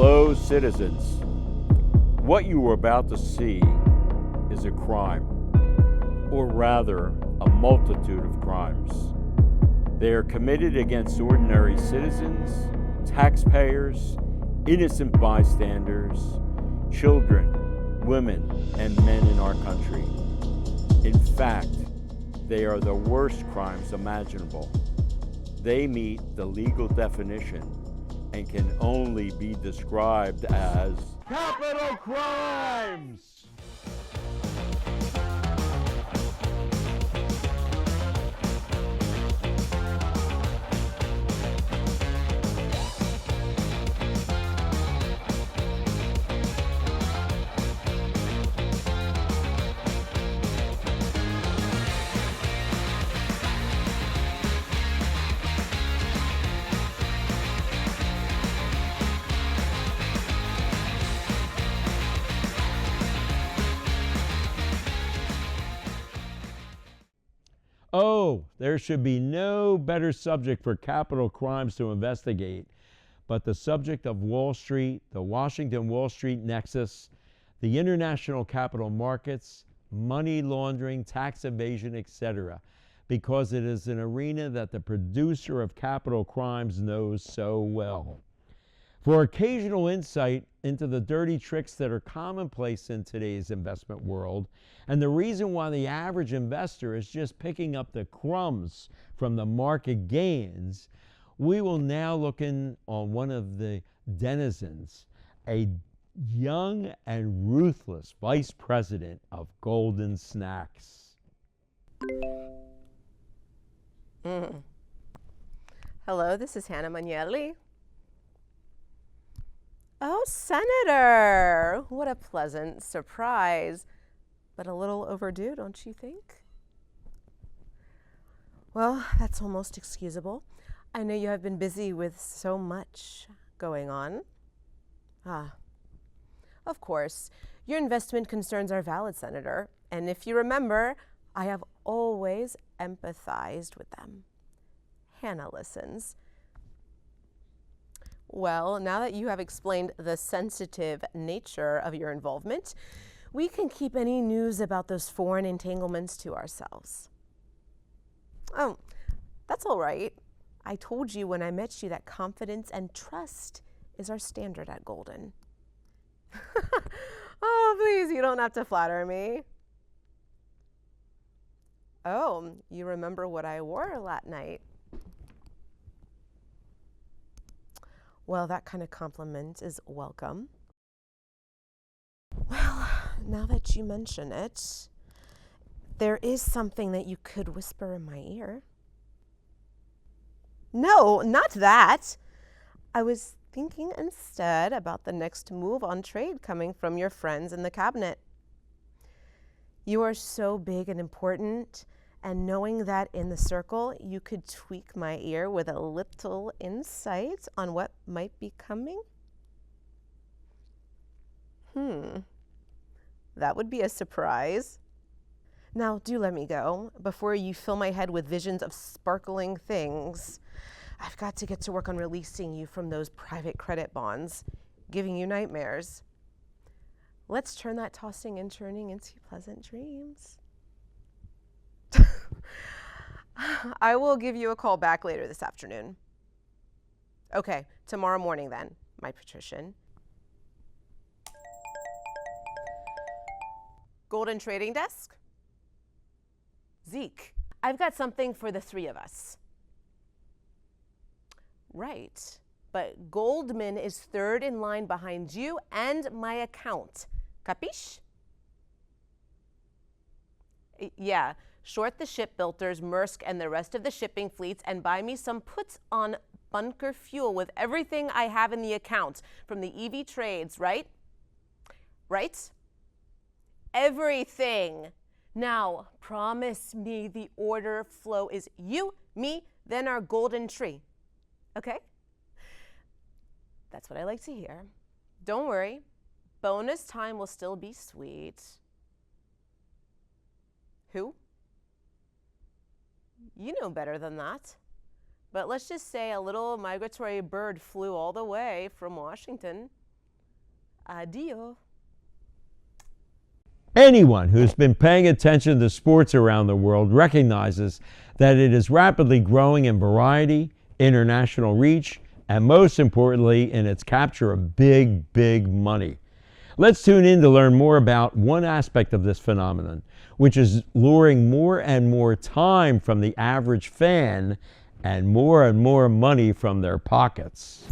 Hello, citizens. What you are about to see is a crime, or rather, a multitude of crimes. They are committed against ordinary citizens, taxpayers, innocent bystanders, children, women, and men in our country. In fact, they are the worst crimes imaginable. They meet the legal definition and can only be described as capital crimes! Oh, there should be no better subject for capital crimes to investigate but the subject of Wall Street, the Washington-Wall Street nexus, the international capital markets, money laundering, tax evasion, etc., because it is an arena that the producer of capital crimes knows so well. For occasional insight into the dirty tricks that are commonplace in today's investment world, and the reason why the average investor is just picking up the crumbs from the market gains, we will now look in on one of the denizens, a young and ruthless vice president of Golden Snacks. Hello, this is Hannah Manieri. Oh, Senator! What a pleasant surprise, but a little overdue, don't you think? Well, that's almost excusable. I know you have been busy with so much going on. Of course, your investment concerns are valid, Senator, and if you remember, I have always empathized with them. Hannah listens. Well, now that you have explained the sensitive nature of your involvement, we can keep any news about those foreign entanglements to ourselves. Oh, that's all right. I told you when I met you that confidence and trust is our standard at Golden. Oh, please, you don't have to flatter me. Oh, you remember what I wore that night? Well, that kind of compliment is welcome. Well, now that you mention it, there is something that you could whisper in my ear. No, not that. I was thinking instead about the next move on trade coming from your friends in the cabinet. You are so big and important, and knowing that in the circle, you could tweak my ear with a little insight on what might be coming? That would be a surprise. Now, do let me go before you fill my head with visions of sparkling things. I've got to get to work on releasing you from those private credit bonds, giving you nightmares. Let's turn that tossing and turning into pleasant dreams. I will give you a call back later this afternoon. Okay, tomorrow morning then, my patrician. Golden Trading Desk? Zeke, I've got something for the three of us. Right, but Goldman is third in line behind you and my account. Capiche? Yeah, short the shipbuilders, Maersk, and the rest of the shipping fleets and buy me some puts on bunker fuel with everything I have in the account from the EV trades, right? Right? Everything. Now, promise me the order flow is you, me, then our golden tree. Okay? That's what I like to hear. Don't worry. Bonus time will still be sweet. Who? You know better than that. But let's just say a little migratory bird flew all the way from Washington. Adios. Anyone who's been paying attention to sports around the world recognizes that it is rapidly growing in variety, international reach, and most importantly, in its capture of big, big money. Let's tune in to learn more about one aspect of this phenomenon, which is luring more and more time from the average fan and more money from their pockets.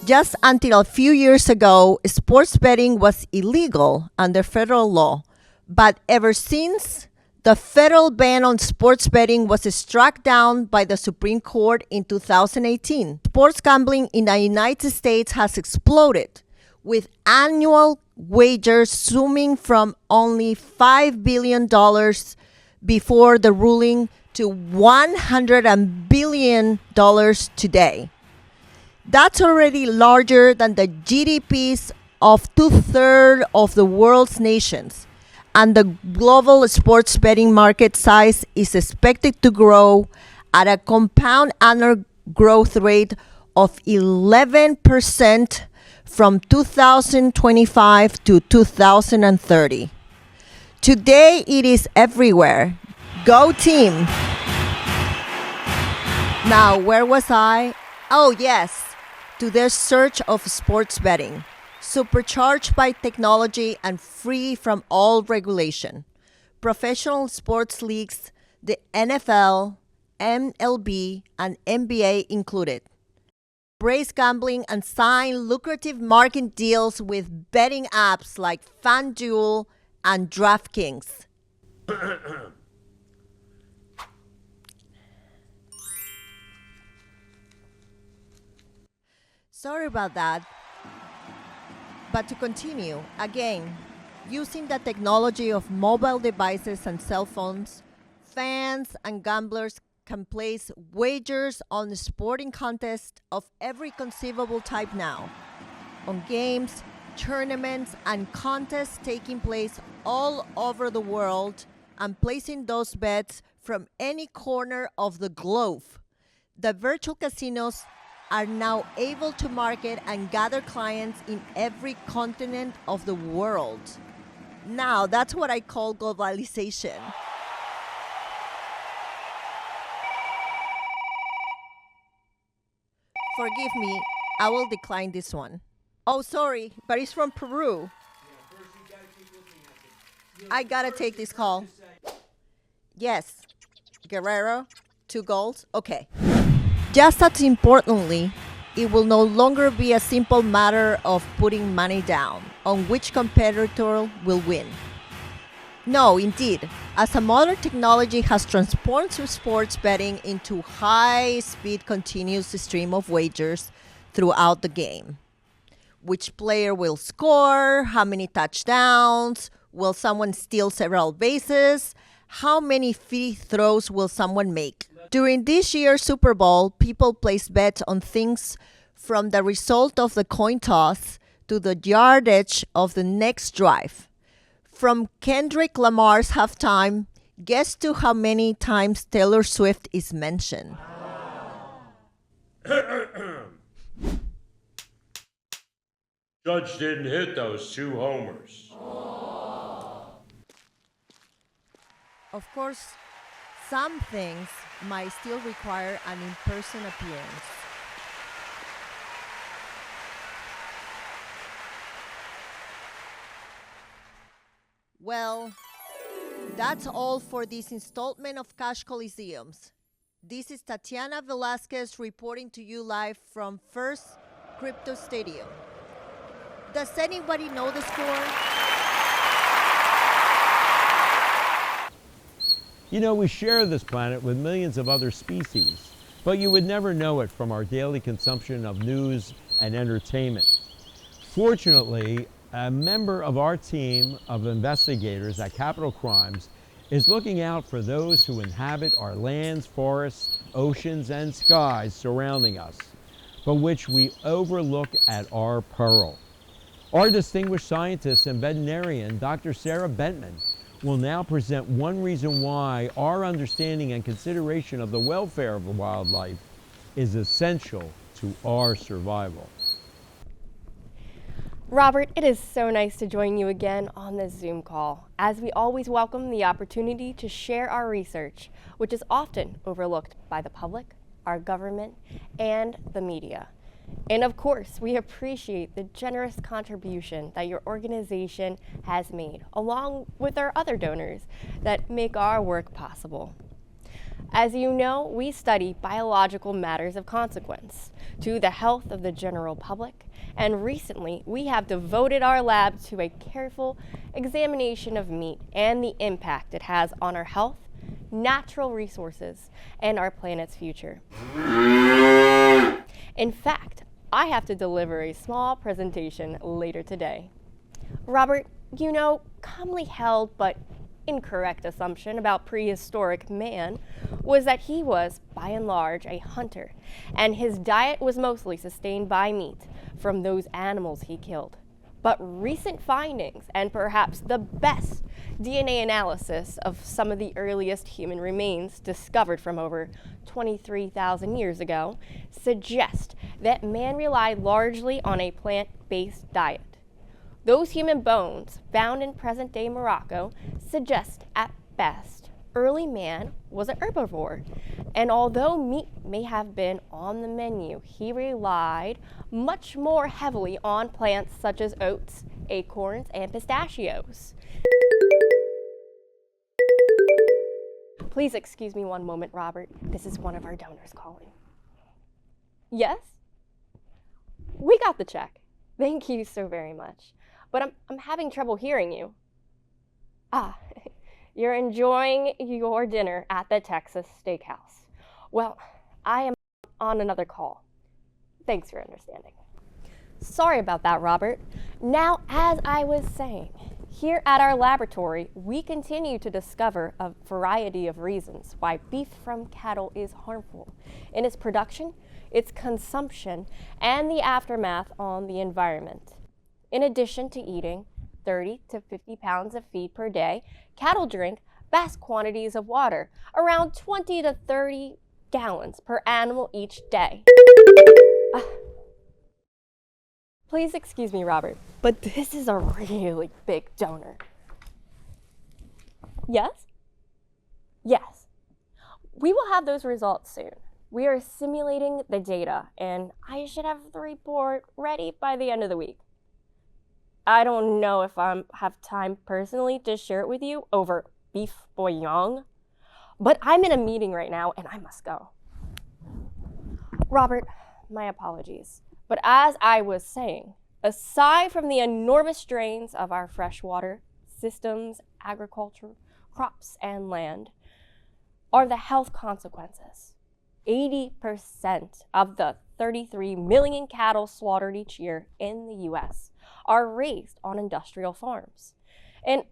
Just until a few years ago, sports betting was illegal under federal law. But ever since, the federal ban on sports betting was struck down by the Supreme Court in 2018. Sports gambling in the United States has exploded, with annual wagers zooming from only $5 billion before the ruling to $100 billion today. That's already larger than the GDPs of 2/3 of the world's nations. And the global sports betting market size is expected to grow at a compound annual growth rate of 11% from 2025 to 2030. Today, it is everywhere. Go team! Now, where was I? Oh, yes. To their search of sports betting, supercharged by technology and free from all regulation. Professional sports leagues, the NFL, MLB, and NBA included, embrace gambling and sign lucrative marketing deals with betting apps like FanDuel and DraftKings. Sorry about that. But to continue, again, using the technology of mobile devices and cell phones, fans and gamblers can place wagers on sporting contests of every conceivable type now, on games, tournaments, and contests taking place all over the world, and placing those bets from any corner of the globe. The virtual casinos are now able to market and gather clients in every continent of the world. Now, that's what I call globalization. Forgive me, I will decline this one. Oh, sorry, but it's from Peru. I gotta take this call. Yes, Guerrero, 2 goals, okay. Just as importantly, it will no longer be a simple matter of putting money down on which competitor will win. No, indeed, as a modern technology has transformed sports betting into high-speed continuous stream of wagers throughout the game. Which player will score, how many touchdowns, will someone steal several bases, how many free throws will someone make. During this year's Super Bowl, people place bets on things from the result of the coin toss to the yardage of the next drive. From Kendrick Lamar's halftime, guess to how many times Taylor Swift is mentioned. Judge didn't hit those 2 homers. Of course, some things might still require an in-person appearance. Well, that's all for this installment of Cash Coliseums. This is Tatiana Velasquez reporting to you live from First Crypto Stadium. Does anybody know the score? You know, we share this planet with millions of other species, but you would never know it from our daily consumption of news and entertainment. Fortunately, a member of our team of investigators at Capital Crimes is looking out for those who inhabit our lands, forests, oceans, and skies surrounding us, but which we overlook at our peril. Our distinguished scientist and veterinarian, Dr. Sarah Bentman, will now present one reason why our understanding and consideration of the welfare of the wildlife is essential to our survival. Robert, it is so nice to join you again on this Zoom call, as we always welcome the opportunity to share our research, which is often overlooked by the public, our government, and the media. And of course, we appreciate the generous contribution that your organization has made, along with our other donors that make our work possible. As you know, we study biological matters of consequence to the health of the general public, and recently we have devoted our lab to a careful examination of meat and the impact it has on our health, natural resources, and our planet's future. In fact, I have to deliver a small presentation later today. Robert, you know, commonly held but incorrect assumption about prehistoric man was that he was, by and large, a hunter, and his diet was mostly sustained by meat from those animals he killed. But recent findings, and perhaps the best DNA analysis of some of the earliest human remains discovered from over 23,000 years ago, suggest that man relied largely on a plant-based diet. Those human bones found in present-day Morocco suggest, at best, early man was an herbivore. And although meat may have been on the menu, he relied much more heavily on plants such as oats, acorns, and pistachios. Please excuse me one moment, Robert. This is one of our donors calling. Yes? We got the check. Thank you so very much. But I'm having trouble hearing you. Ah, you're enjoying your dinner at the Texas Steakhouse. Well, I am on another call. Thanks for understanding. Sorry about that, Robert. Now, as I was saying, here at our laboratory, we continue to discover a variety of reasons why beef from cattle is harmful in its production, its consumption, and the aftermath on the environment. In addition to eating 30 to 50 pounds of feed per day, cattle drink vast quantities of water, around 20 to 30 gallons per animal each day. Please excuse me, Robert, but this is a really big donor. Yes? Yes. We will have those results soon. We are simulating the data, and I should have the report ready by the end of the week. I don't know if I have time personally to share it with you over beef bouillon, but I'm in a meeting right now and I must go. Robert, my apologies. But as I was saying, aside from the enormous drains of our freshwater systems, agriculture, crops, and land, are the health consequences. 80% of the 33 million cattle slaughtered each year in the US are raised on industrial farms. And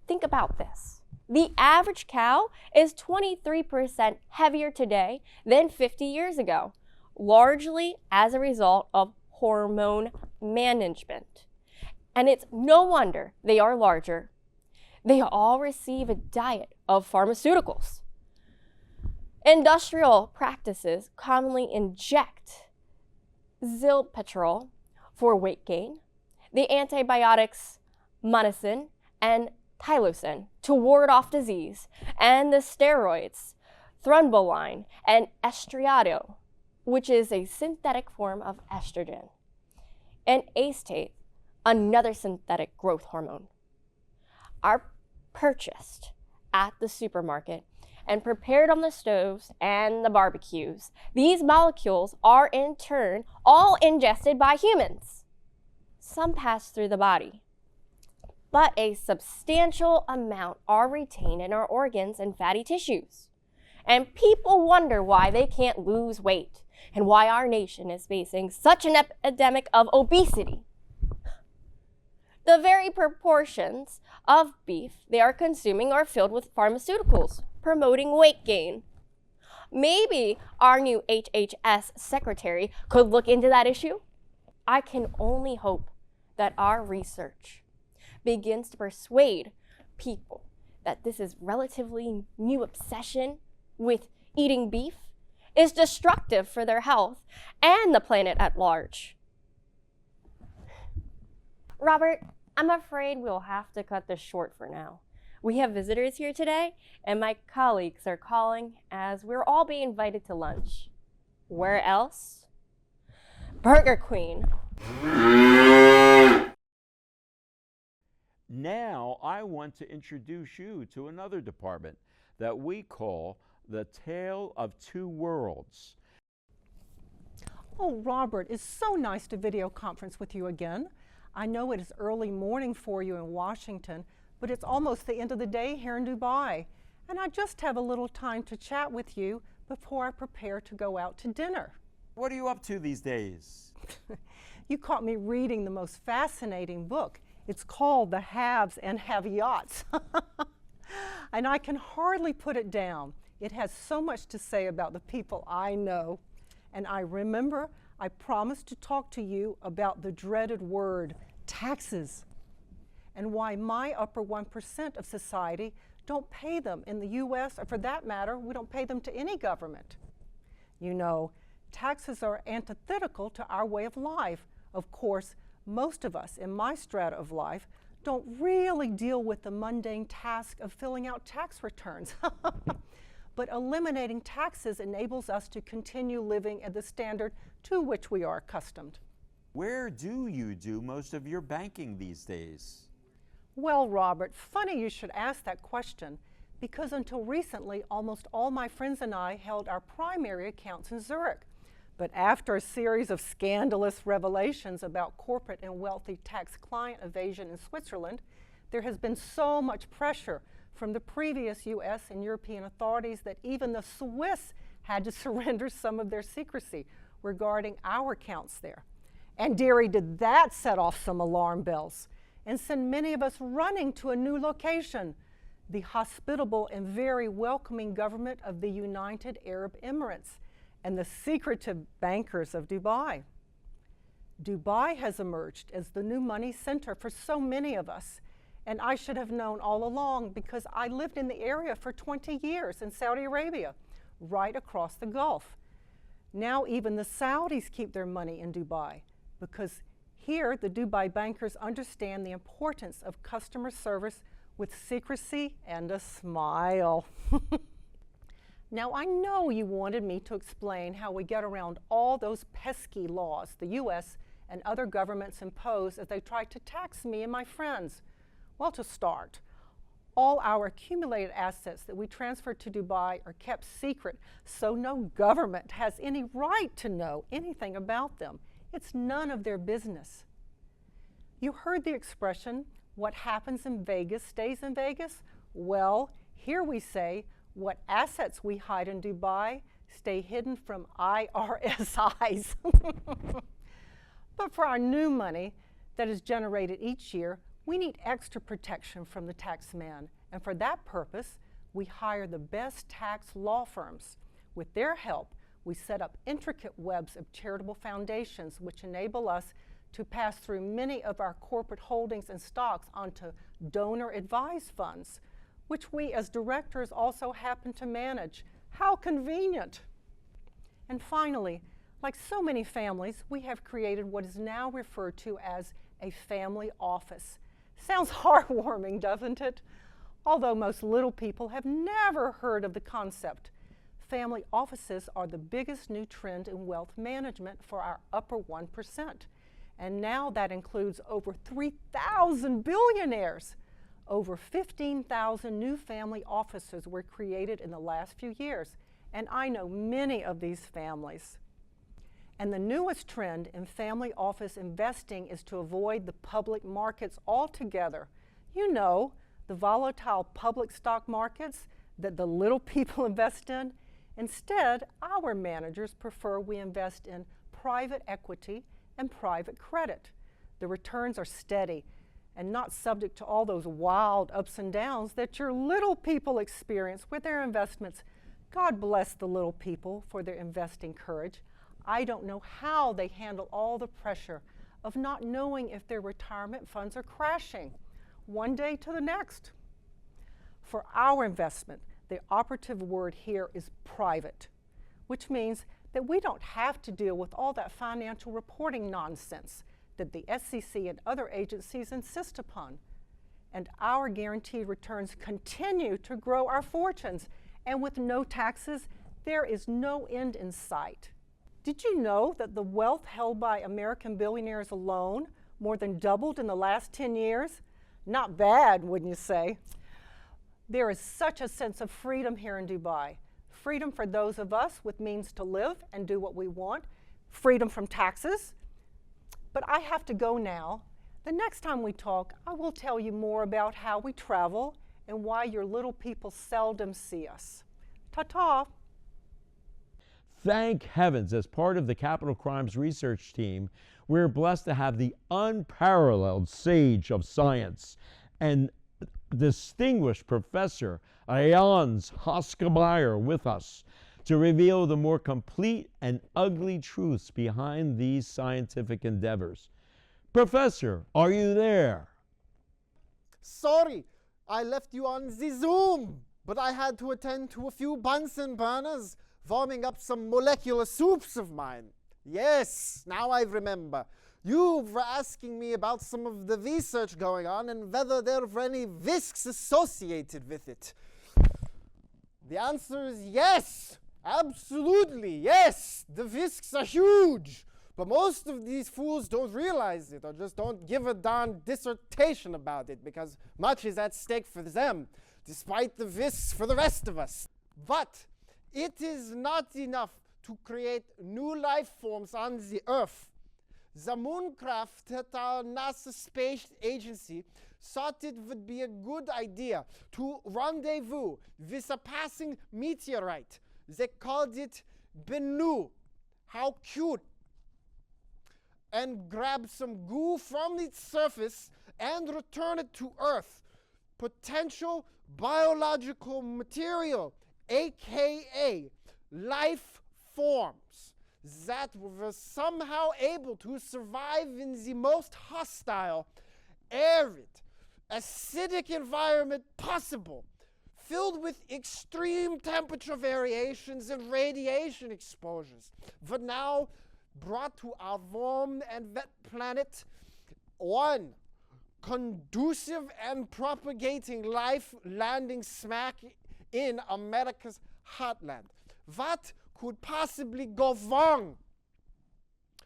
think about this. The average cow is 23% heavier today than 50 years ago, largely as a result of hormone management. And it's no wonder they are larger. They all receive a diet of pharmaceuticals. Industrial practices commonly inject Zilpetrol for weight gain, the antibiotics monosin and tylosin to ward off disease, and the steroids thromboline and estriado, which is a synthetic form of estrogen, and acetate, another synthetic growth hormone, are purchased at the supermarket and prepared on the stoves and the barbecues. These molecules are in turn all ingested by humans. Some pass through the body, but a substantial amount are retained in our organs and fatty tissues. And people wonder why they can't lose weight and why our nation is facing such an epidemic of obesity. The very proportions of beef they are consuming are filled with pharmaceuticals, promoting weight gain. Maybe our new HHS secretary could look into that issue. I can only hope that our research begins to persuade people that this is relatively new obsession with eating beef is destructive for their health and the planet at large. Robert, I'm afraid we'll have to cut this short for now. We have visitors here today, and my colleagues are calling as we're all being invited to lunch. Where else? Burger Queen. Now I want to introduce you to another department that we call the Tale of Two Worlds. Oh, Robert, it's so nice to video conference with you again. I know it is early morning for you in Washington, but it's almost the end of the day here in Dubai. And I just have a little time to chat with you before I prepare to go out to dinner. What are you up to these days? You caught me reading the most fascinating book. It's called The Haves and Have-Yots. And I can hardly put it down. It has so much to say about the people I know. And I remember I promised to talk to you about the dreaded word, taxes, and why my upper 1% of society don't pay them in the US, or for that matter, we don't pay them to any government. You know, taxes are antithetical to our way of life. Of course, most of us in my strata of life don't really deal with the mundane task of filling out tax returns. But eliminating taxes enables us to continue living at the standard to which we are accustomed. Where do you do most of your banking these days? Well, Robert, funny you should ask that question, because until recently, almost all my friends and I held our primary accounts in Zurich. But after a series of scandalous revelations about corporate and wealthy tax client evasion in Switzerland, there has been so much pressure from the previous US and European authorities that even the Swiss had to surrender some of their secrecy regarding our accounts there. And dearie, did that set off some alarm bells and send many of us running to a new location, the hospitable and very welcoming government of the United Arab Emirates and the secretive bankers of Dubai. Dubai has emerged as the new money center for so many of us. And I should have known all along because I lived in the area for 20 years in Saudi Arabia, right across the Gulf. Now even the Saudis keep their money in Dubai because here the Dubai bankers understand the importance of customer service with secrecy and a smile. Now I know you wanted me to explain how we get around all those pesky laws the US and other governments impose as they try to tax me and my friends. Well, to start, all our accumulated assets that we transferred to Dubai are kept secret, so no government has any right to know anything about them. It's none of their business. You heard the expression, what happens in Vegas stays in Vegas? Well, here we say, what assets we hide in Dubai stay hidden from IRS eyes. But for our new money that is generated each year, we need extra protection from the tax man, and for that purpose, we hire the best tax law firms. With their help, we set up intricate webs of charitable foundations which enable us to pass through many of our corporate holdings and stocks onto donor-advised funds, which we as directors also happen to manage. How convenient! And finally, like so many families, we have created what is now referred to as a family office. Sounds heartwarming, doesn't it? Although most little people have never heard of the concept. Family offices are the biggest new trend in wealth management for our upper 1%. And now that includes over 3,000 billionaires. Over 15,000 new family offices were created in the last few years. And I know many of these families. And the newest trend in family office investing is to avoid the public markets altogether. You know, the volatile public stock markets that the little people invest in. Instead, our managers prefer we invest in private equity and private credit. The returns are steady and not subject to all those wild ups and downs that your little people experience with their investments. God bless the little people for their investing courage. I don't know how they handle all the pressure of not knowing if their retirement funds are crashing one day to the next. For our investment, the operative word here is private, which means that we don't have to deal with all that financial reporting nonsense that the SEC and other agencies insist upon. And our guaranteed returns continue to grow our fortunes. And with no taxes, there is no end in sight. Did you know that the wealth held by American billionaires alone more than doubled in the last 10 years? Not bad, wouldn't you say? There is such a sense of freedom here in Dubai. Freedom for those of us with means to live and do what we want. Freedom from taxes. But I have to go now. The next time we talk, I will tell you more about how we travel and why your little people seldom see us. Ta-ta. Thank heavens, as part of the Capital Crimes Research Team, we're blessed to have the unparalleled sage of science and distinguished Professor Ayans Hoskameyer with us to reveal the more complete and ugly truths behind these scientific endeavors. Professor, are you there? Sorry, I left you on the Zoom, but I had to attend to a few Bunsen burners, warming up some molecular soups of mine. Yes, now I remember. You were asking me about some of the research going on and whether there were any risks associated with it. The answer is yes, absolutely yes. The risks are huge, but most of these fools don't realize it or just don't give a darn dissertation about it because much is at stake for them, despite the risks for the rest of us. But it is not enough to create new life forms on the Earth. The Mooncraft at our NASA Space Agency thought it would be a good idea to rendezvous with a passing meteorite. They called it Bennu. How cute. And grab some goo from its surface and return it to Earth. Potential biological material, aka life forms that were somehow able to survive in the most hostile, arid, acidic environment possible, filled with extreme temperature variations and radiation exposures, but now brought to our warm and wet planet, one, conducive and propagating life landing smack in America's heartland. What could possibly go wrong?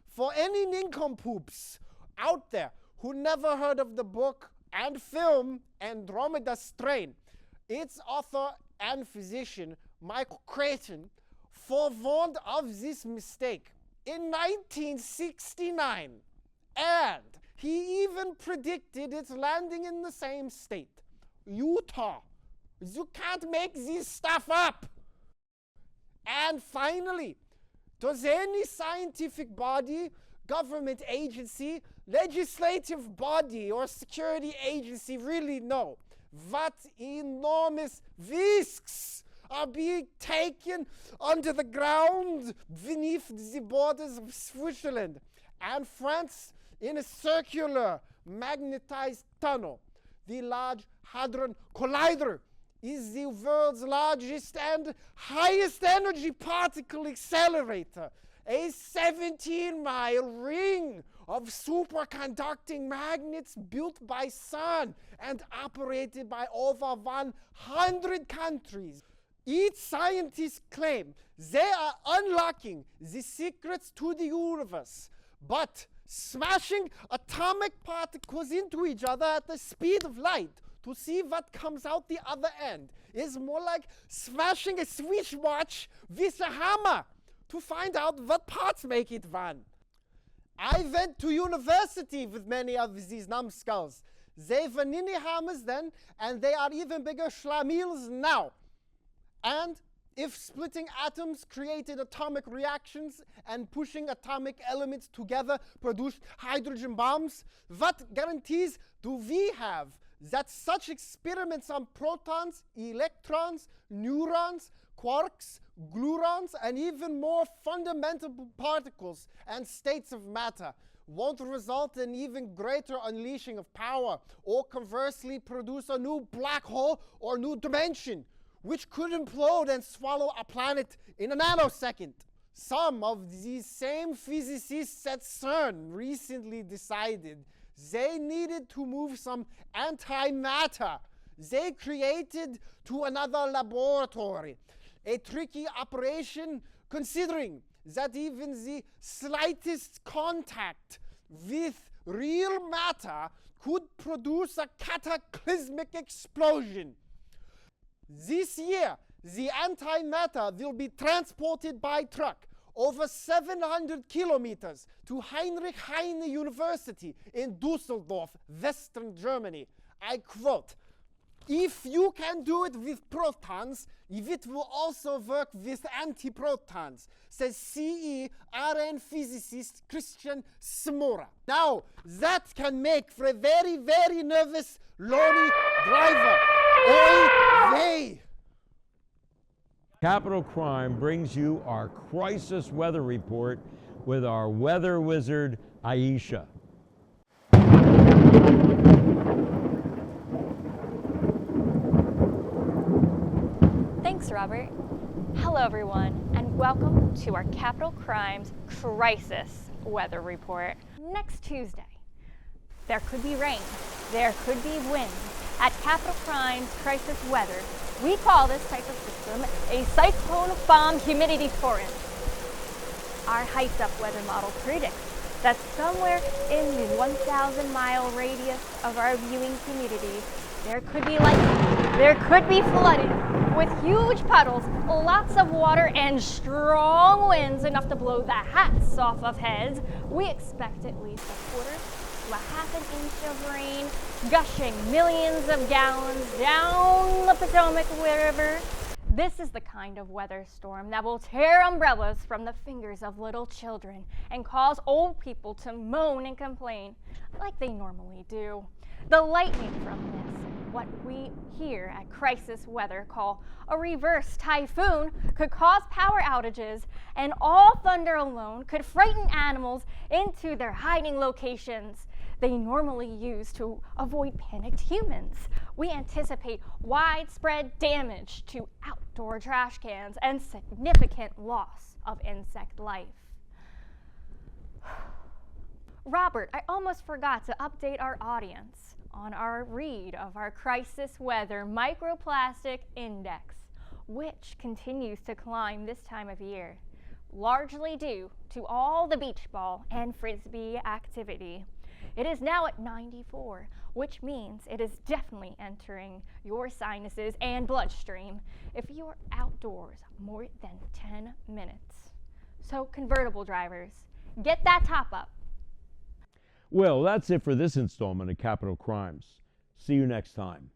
For any nincompoops out there who never heard of the book and film Andromeda Strain, its author and physician, Michael Creighton, forewarned of this mistake in 1969, and he even predicted its landing in the same state, Utah. You can't make this stuff up. And finally, does any scientific body, government agency, legislative body, or security agency really know what enormous risks are being taken under the ground beneath the borders of Switzerland and France in a circular magnetized tunnel? The Large Hadron Collider is the world's largest and highest energy particle accelerator, a 17-mile ring of superconducting magnets built by CERN and operated by over 100 countries. Each scientist claims they are unlocking the secrets to the universe, but smashing atomic particles into each other at the speed of light to see what comes out the other end is more like smashing a Swiss watch with a hammer to find out what parts make it run. I went to university with many of these numbskulls. They were ninny hammers then, and they are even bigger schlemiels now. And if splitting atoms created atomic reactions and pushing atomic elements together produced hydrogen bombs, what guarantees do we have that such experiments on protons, electrons, neurons, quarks, gluons, and even more fundamental particles and states of matter won't result in even greater unleashing of power, or conversely produce a new black hole or new dimension, which could implode and swallow a planet in a nanosecond? Some of these same physicists at CERN recently decided they needed to move some antimatter they created to another laboratory. A tricky operation considering that even the slightest contact with real matter could produce a cataclysmic explosion. This year, the antimatter will be transported by truck over 700 kilometers to Heinrich Heine University in Dusseldorf, Western Germany. I quote, "If you can do it with protons, it will also work with antiprotons," says CERN physicist Christian Smora. Now, that can make for a very, very nervous lorry driver. Oy vey! Capital Crime brings you our crisis weather report with our weather wizard, Aisha. Thanks, Robert. Hello, everyone, and welcome to our Capital Crimes Crisis Weather Report. Next Tuesday, there could be rain, there could be wind. At Capital Crimes Crisis Weather, we call this type of system a cyclone bomb humidity torrent. Our Heights Up weather model predicts that somewhere in the 1,000-mile radius of our viewing community, there could be lightning, there could be flooding, with huge puddles, lots of water, and strong winds enough to blow the hats off of heads. We expect at least a quarter to a half an inch of rain, gushing millions of gallons down the Potomac River. This is the kind of weather storm that will tear umbrellas from the fingers of little children and cause old people to moan and complain like they normally do. The lightning from this, what we here at Crisis Weather call a reverse typhoon, could cause power outages, and all thunder alone could frighten animals into their hiding locations they normally use to avoid panicked humans. We anticipate widespread damage to outdoor trash cans and significant loss of insect life. Robert, I almost forgot to update our audience on our read of our Crisis Weather Microplastic Index, which continues to climb this time of year, largely due to all the beach ball and frisbee activity. It is now at 94, which means it is definitely entering your sinuses and bloodstream if you are outdoors more than 10 minutes. So convertible drivers, get that top up. Well, that's it for this installment of Capital Crimes. See you next time.